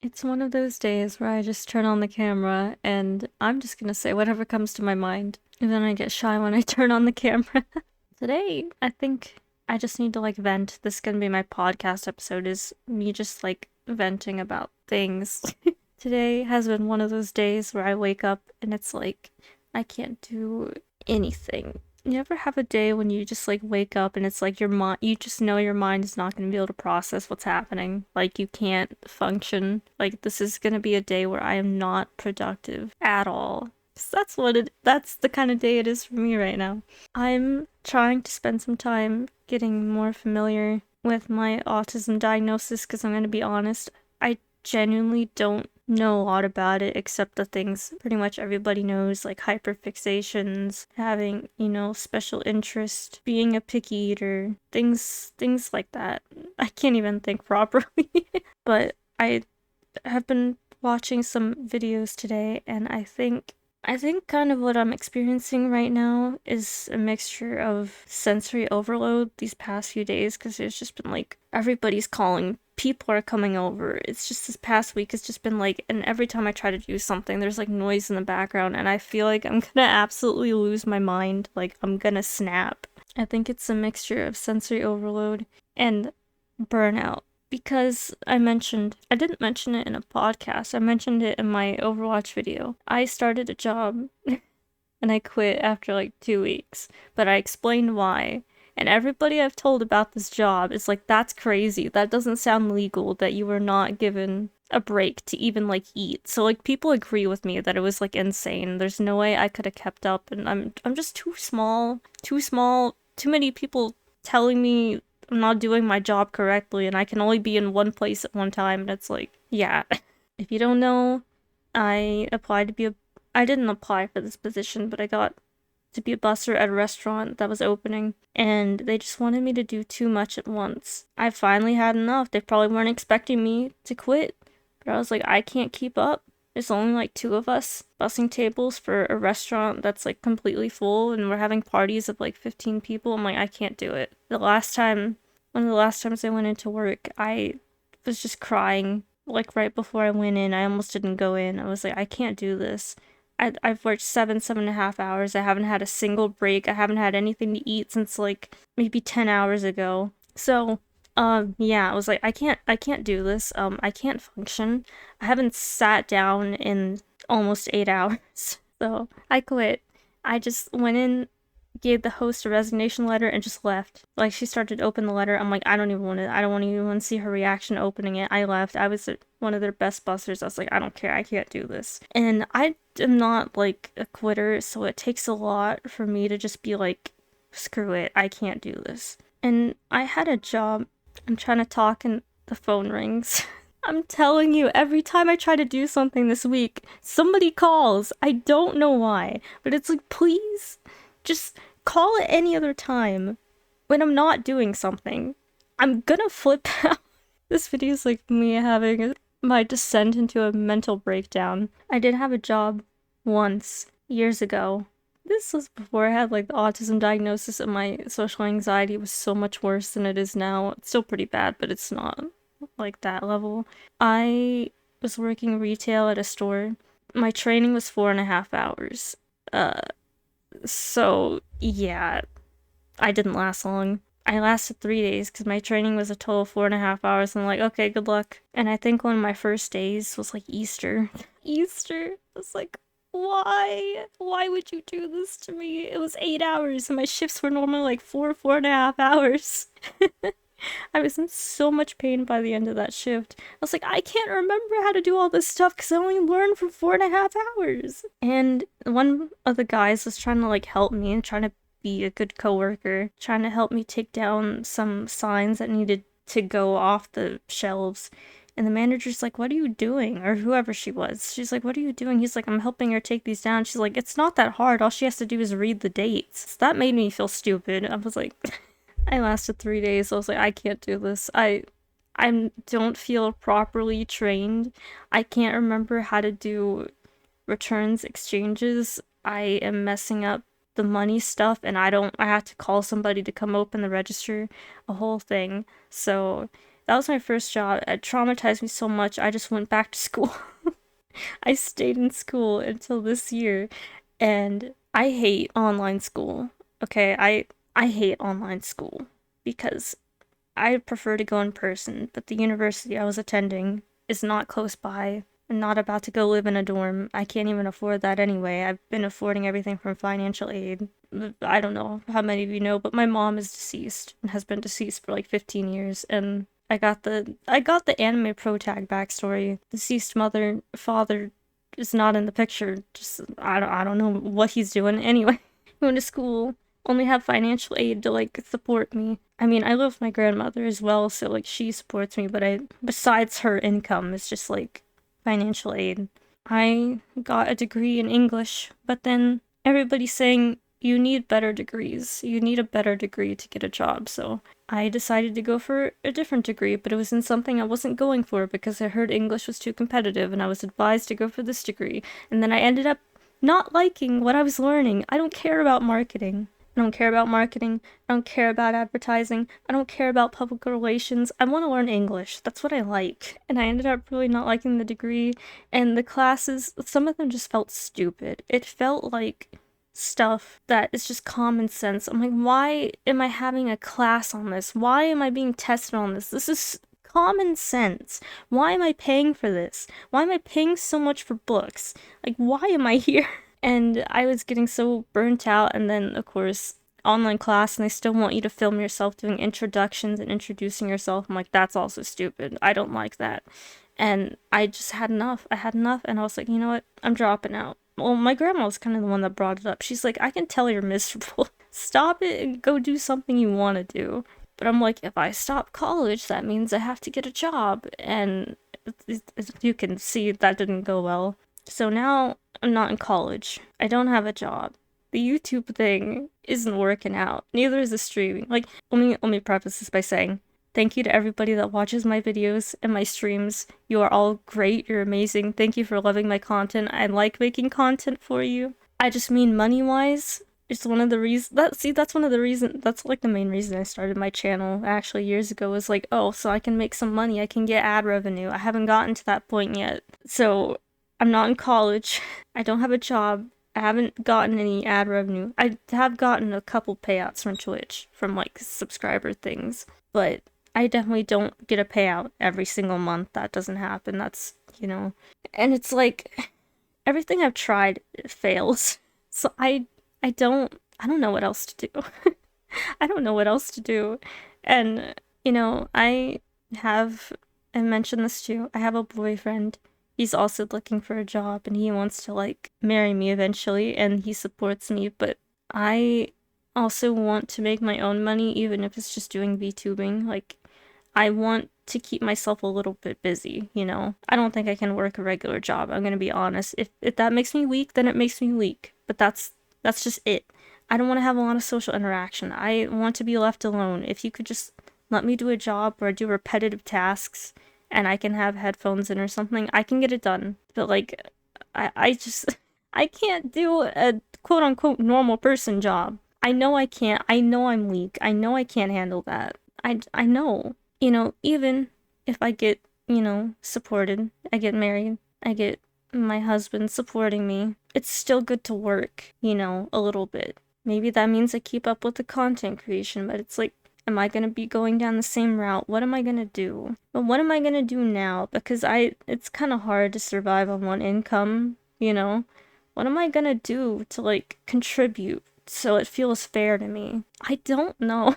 It's one of those days where I just turn on the camera and I'm just gonna say whatever comes to my mind. And then I get shy when I turn on the camera. Today, I think I just need to vent. This is gonna be my podcast episode, is me just venting about things. Today has been one of those days where I wake up and it's like, I can't do anything. You ever have a day when you just wake up and it's like you just know your mind is not going to be able to process what's happening. Like you can't function. Like this is going to be a day where I am not productive at all. 'Cause that's the kind of day it is for me right now. I'm trying to spend some time getting more familiar with my autism diagnosis because I'm going to be honest, I genuinely don't know a lot about it except the things pretty much everybody knows, like hyperfixations, having, special interest, being a picky eater, things like that. I can't even think properly. But I have been watching some videos today and I think kind of what I'm experiencing right now is a mixture of sensory overload these past few days because there's just been everybody's calling, people are coming over. It's just this past week has just been and every time I try to do something, there's noise in the background and I feel like I'm gonna absolutely lose my mind. I'm gonna snap. I think it's a mixture of sensory overload and burnout. Because I didn't mention it in a podcast, I mentioned it in my Overwatch video. I started a job and I quit after 2 weeks, but I explained why. And everybody I've told about this job is that's crazy. That doesn't sound legal that you were not given a break to even eat. So people agree with me that it was insane. There's no way I could have kept up and I'm just too small, too many people telling me I'm not doing my job correctly and I can only be in one place at one time, and it's yeah. If you don't know, I didn't apply for this position, but I got to be a busser at a restaurant that was opening, and they just wanted me to do too much at once. I finally had enough. They probably weren't expecting me to quit, but I was I can't keep up. There's only 2 of us bussing tables for a restaurant that's completely full and we're having parties of 15 people. I'm I can't do it. One of the last times I went into work, I was just crying right before I went in. I almost didn't go in. I was I can't do this. I've worked 7.5 hours. I haven't had a single break. I haven't had anything to eat since maybe 10 hours ago. So yeah, I was I can't do this. I can't function. I haven't sat down in almost 8 hours. So I quit. I just went in, gave the host a resignation letter, and just left. She started to open the letter. I'm I don't even want to see her reaction opening it. I left. I was one of their best busters. I was I don't care. I can't do this. And I am not a quitter, so it takes a lot for me to just be screw it. I can't do this. And I had a job. I'm trying to talk and the phone rings. I'm telling you, every time I try to do something this week, somebody calls. I don't know why, but it's please, just call at any other time when I'm not doing something. I'm gonna flip out. This video is me having my descent into a mental breakdown. I did have a job once, years ago. This was before I had the autism diagnosis, and my social anxiety was so much worse than it is now. It's still pretty bad, but it's not that level. I was working retail at a store. My training was 4.5 hours. So yeah, I didn't last long. I lasted 3 days because my training was a total of 4.5 hours. And I'm okay, good luck. And I think one of my first days was Easter. Easter. I was why? Why would you do this to me? It was 8 hours and my shifts were normally 4.5 hours. I was in so much pain by the end of that shift. I was I can't remember how to do all this stuff because I only learned for 4.5 hours. And one of the guys was trying to help me and trying to be a good coworker, trying to help me take down some signs that needed to go off the shelves. And the manager's what are you doing? Or whoever she was. She's what are you doing? He's I'm helping her take these down. She's it's not that hard. All she has to do is read the dates. So that made me feel stupid. I was I lasted 3 days. So I was I can't do this. I don't feel properly trained. I can't remember how to do returns exchanges. I am messing up the money stuff and I have to call somebody to come open the register, a whole thing. So That was my first job. It traumatized me so much, I just went back to school. I stayed in school until this year, and I hate online school. Okay, I hate online school because I prefer to go in person, but the university I was attending is not close by. I'm not about to go live in a dorm. I can't even afford that anyway. I've been affording everything from financial aid. I don't know how many of you know, but my mom is deceased and has been deceased for like 15 years, and I got the anime pro tag backstory. Deceased mother, father is not in the picture. Just I don't know what he's doing. Anyway, going to school, only have financial aid to like support me. I mean, I live with my grandmother as well, so like she supports me, but besides her income, it's just like financial aid. I got a degree in English, but then everybody's saying you need better degrees. You need a better degree to get a job, so I decided to go for a different degree, but it was in something I wasn't going for because I heard English was too competitive and I was advised to go for this degree. And then I ended up not liking what I was learning. I don't care about marketing. I don't care about marketing. I don't care about advertising. I don't care about public relations. I want to learn English. That's what I like. And I ended up really not liking the degree. And the classes, some of them just felt stupid. It felt like stuff that is just common sense. I'm like, why am I having a class on this? Why am I being tested on this? This is common sense. Why am I paying for this? Why am I paying so much for books? Like, why am I here? And I was getting so burnt out, and then, of course, online class, and they still want you to film yourself doing introductions and introducing yourself. I'm like, that's also stupid. I don't like that. And I just had enough. I had enough, and I was like, you know what? I'm dropping out. Well, my grandma was kind of the one that brought it up. She's like, I can tell you're miserable. Stop it and go do something you want to do. But I'm like, if I stop college, that means I have to get a job. And as you can see, that didn't go well. So now I'm not in college. I don't have a job. The YouTube thing isn't working out. Neither is the streaming. Like, let me preface this by saying, thank you to everybody that watches my videos and my streams. You are all great. You're amazing. Thank you for loving my content. I like making content for you. I just mean money-wise. It's one of the reasons that's one of the reasons, that's like the main reason I started my channel actually years ago, was like, oh, so I can make some money, I can get ad revenue. I haven't gotten to that point yet. So I'm not in college. I don't have a job. I haven't gotten any ad revenue. I have gotten a couple payouts from Twitch from like subscriber things, but I definitely don't get a payout every single month. That doesn't happen. That's, and it's like everything I've tried fails. So I don't know what else to do. I don't know what else to do. And, I mentioned this too. I have a boyfriend. He's also looking for a job and he wants to like marry me eventually and he supports me, but I also want to make my own money, even if it's just doing VTubing. Like, I want to keep myself a little bit busy, I don't think I can work a regular job. I'm gonna be honest. If that makes me weak, then it makes me weak. But that's just it. I don't want to have a lot of social interaction. I want to be left alone. If you could just let me do a job where I do repetitive tasks and I can have headphones in or something, I can get it done. But like, I can't do a quote unquote normal person job. I know I can't. I know I'm weak. I know I can't handle that. I know. Even if I get, supported, I get married, I get my husband supporting me, it's still good to work, a little bit. Maybe that means I keep up with the content creation, but it's like, am I going to be going down the same route? What am I going to do? But what am I going to do now? Because it's kind of hard to survive on one income, What am I going to do to, like, contribute so it feels fair to me? I don't know.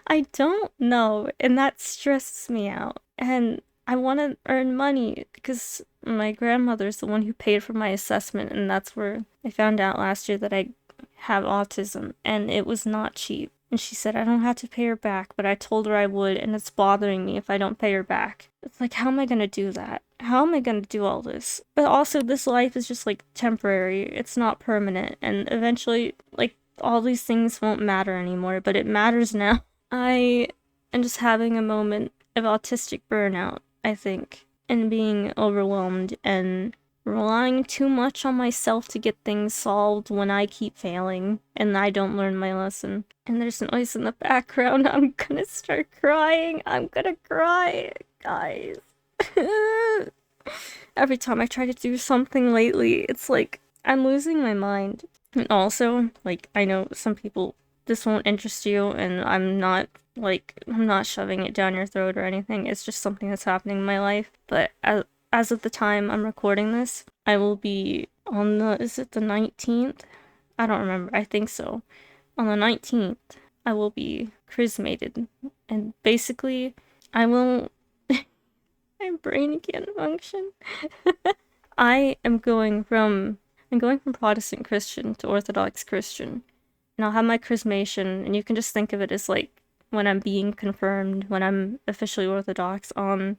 I don't know. And that stresses me out. And I want to earn money because my grandmother's the one who paid for my assessment, and that's where I found out last year that I have autism, and it was not cheap. And she said I don't have to pay her back, but I told her I would, and it's bothering me if I don't pay her back. It's like, how am I going to do that? How am I going to do all this? But also, this life is just, like, temporary. It's not permanent, and eventually, like, all these things won't matter anymore, but it matters now. I am just having a moment of autistic burnout, I think, and being overwhelmed and relying too much on myself to get things solved when I keep failing and I don't learn my lesson. And there's noise in the background. I'm gonna start crying. I'm gonna cry, guys. Every time I try to do something lately, it's like I'm losing my mind. And also, like, I know some people, this won't interest you, and I'm not shoving it down your throat or anything. It's just something that's happening in my life. But as of the time I'm recording this, I will be on is it the 19th? I don't remember. I think so. On the 19th, I will be chrismated. And basically, I will... My brain can't function. I'm going from Protestant Christian to Orthodox Christian. And I'll have my chrismation, and you can just think of it as like when I'm being confirmed, when I'm officially Orthodox on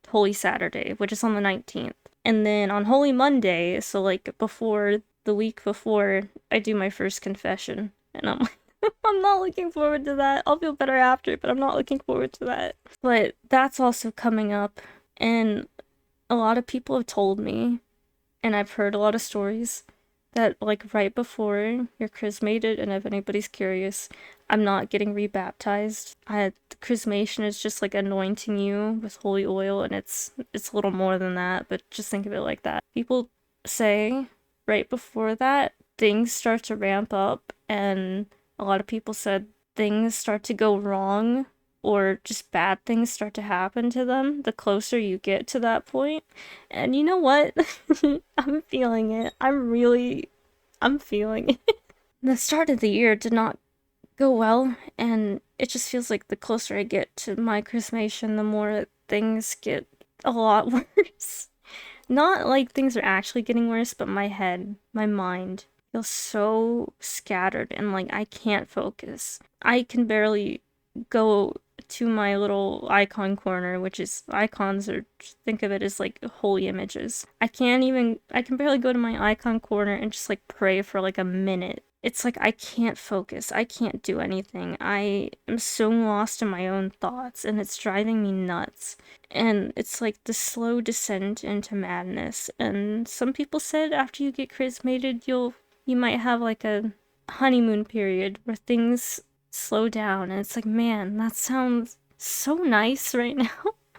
Holy Saturday, which is on the 19th. And then on Holy Monday, so like the week before, I do my first confession. And I'm like, I'm not looking forward to that. I'll feel better after, but I'm not looking forward to that. But that's also coming up, and a lot of people have told me, and I've heard a lot of stories, that like right before you're chrismated, and if anybody's curious, I'm not getting rebaptized. The chrismation is just like anointing you with holy oil, and it's a little more than that, but just think of it like that. People say right before that, things start to ramp up, and a lot of people said things start to go wrong, or just bad things start to happen to them the closer you get to that point. And you know what? I'm feeling it. I'm feeling it. The start of the year did not go well, and it just feels like the closer I get to my chrismation, the more things get a lot worse. Not like things are actually getting worse, but my head, my mind feels so scattered, and like I can't focus. I can barely go to my little icon corner, which is icons, or think of it as like holy images. I can barely go to my icon corner and just like pray for like a minute. It's like I can't focus. I can't do anything. I am so lost in my own thoughts, and it's driving me nuts. And it's like the slow descent into madness. And some people said after you get chrismated, you might have like a honeymoon period where things slow down, and it's like, man, that sounds so nice right now.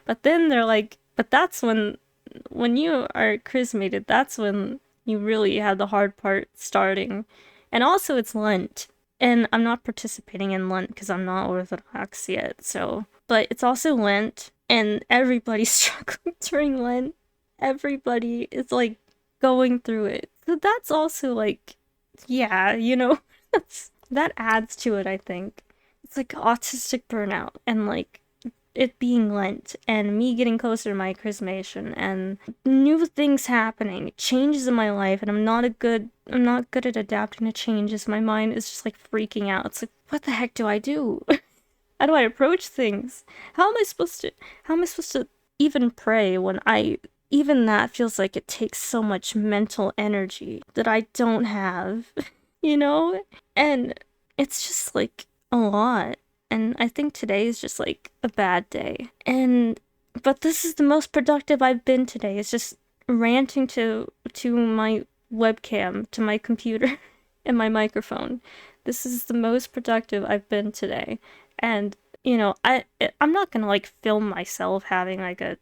But then they're like, but that's when you are chrismated, that's when you really have the hard part starting. And also it's Lent, and I'm not participating in Lent because I'm not Orthodox yet, so, but it's also Lent, and everybody's struggling during Lent. Everybody is like going through it, so that's also like, yeah, that adds to it, I think. It's like autistic burnout, and like it being Lent, and me getting closer to my chrismation, and new things happening, changes in my life, and I'm not good at adapting to changes. My mind is just like freaking out. It's like, what the heck do I do? How do I approach things? How am I supposed to even pray when even that feels like it takes so much mental energy that I don't have, And it's just like a lot. And I think today is just like a bad day. But this is the most productive I've been today. It's just ranting to my webcam, to my computer, and my microphone. This is the most productive I've been today. And, I'm not gonna like film myself having like an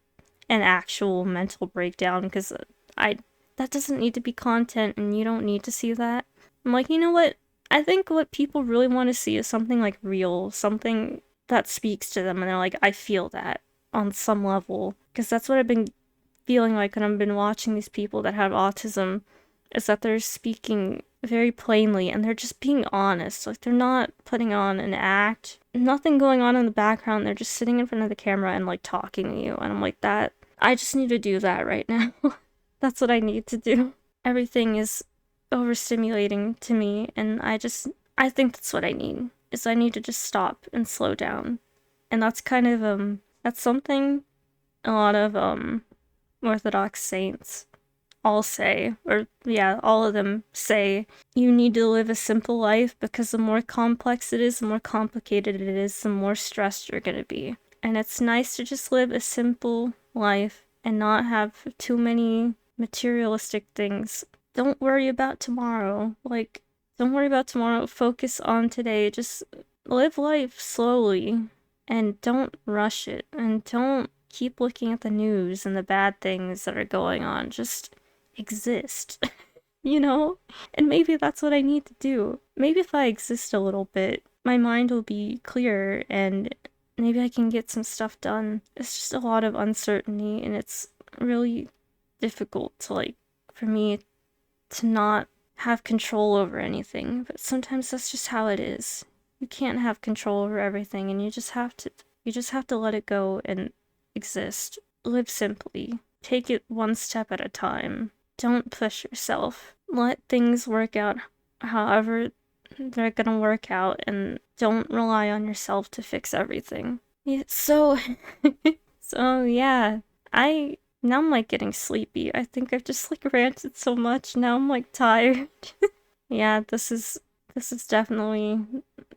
actual mental breakdown, because that doesn't need to be content, and you don't need to see that. I'm like, you know what? I think what people really want to see is something like real, something that speaks to them, and they're like, I feel that on some level. Because that's what I've been feeling like when I've been watching these people that have autism, is that they're speaking very plainly, and they're just being honest. Like, they're not putting on an act, nothing going on in the background. They're just sitting in front of the camera and like talking to you, and I'm like, I just need to do that right now. That's what I need to do. Everything is overstimulating to me, and I think that's what I need, is I need to just stop and slow down. And that's kind of that's something a lot of Orthodox saints all say, or yeah, all of them say, you need to live a simple life, because the more complex it is, the more complicated it is, the more stressed you're gonna be. And it's nice to just live a simple life and not have too many materialistic things. Don't worry about tomorrow. Like, don't worry about tomorrow. Focus on today. Just live life slowly and don't rush it. And don't keep looking at the news and the bad things that are going on. Just exist. You know? And maybe that's what I need to do. Maybe if I exist a little bit, my mind will be clearer and maybe I can get some stuff done. It's just a lot of uncertainty and it's really difficult to, like, for me to not have control over anything. But sometimes that's just how it is. You can't have control over everything and you just have to let it go and exist. Live simply. Take it one step at a time. Don't push yourself. Let things work out however they're gonna work out and don't rely on yourself to fix everything. Yeah, so yeah, now I'm like getting sleepy. I think I've just like ranted so much. Now I'm like tired. Yeah, this is definitely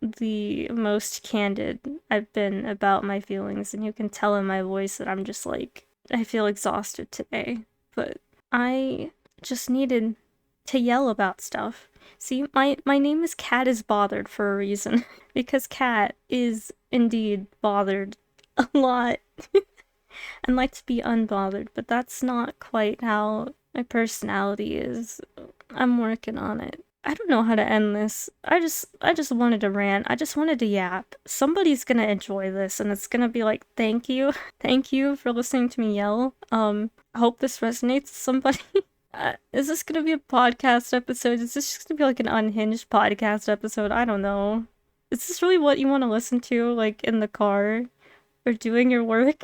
the most candid I've been about my feelings, and you can tell in my voice that I'm just like, I feel exhausted today. But I just needed to yell about stuff. See, my name is Kat is bothered for a reason. Because Kat is indeed bothered a lot. And like to be unbothered, but that's not quite how my personality is. I'm working on it. I don't know how to end this. I just wanted to rant. I just wanted to yap. Somebody's gonna enjoy this and it's gonna be like, thank you. Thank you for listening to me yell. I hope this resonates with somebody. Is this gonna be a podcast episode? Is this just gonna be like an unhinged podcast episode? I don't know. Is this really what you want to listen to, like, in the car? Or doing your work?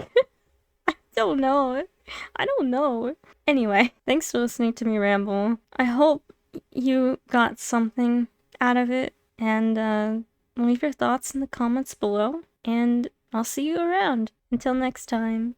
I don't know. Anyway, thanks for listening to me ramble. I hope you got something out of it, and leave your thoughts in the comments below, and I'll see you around. Until next time.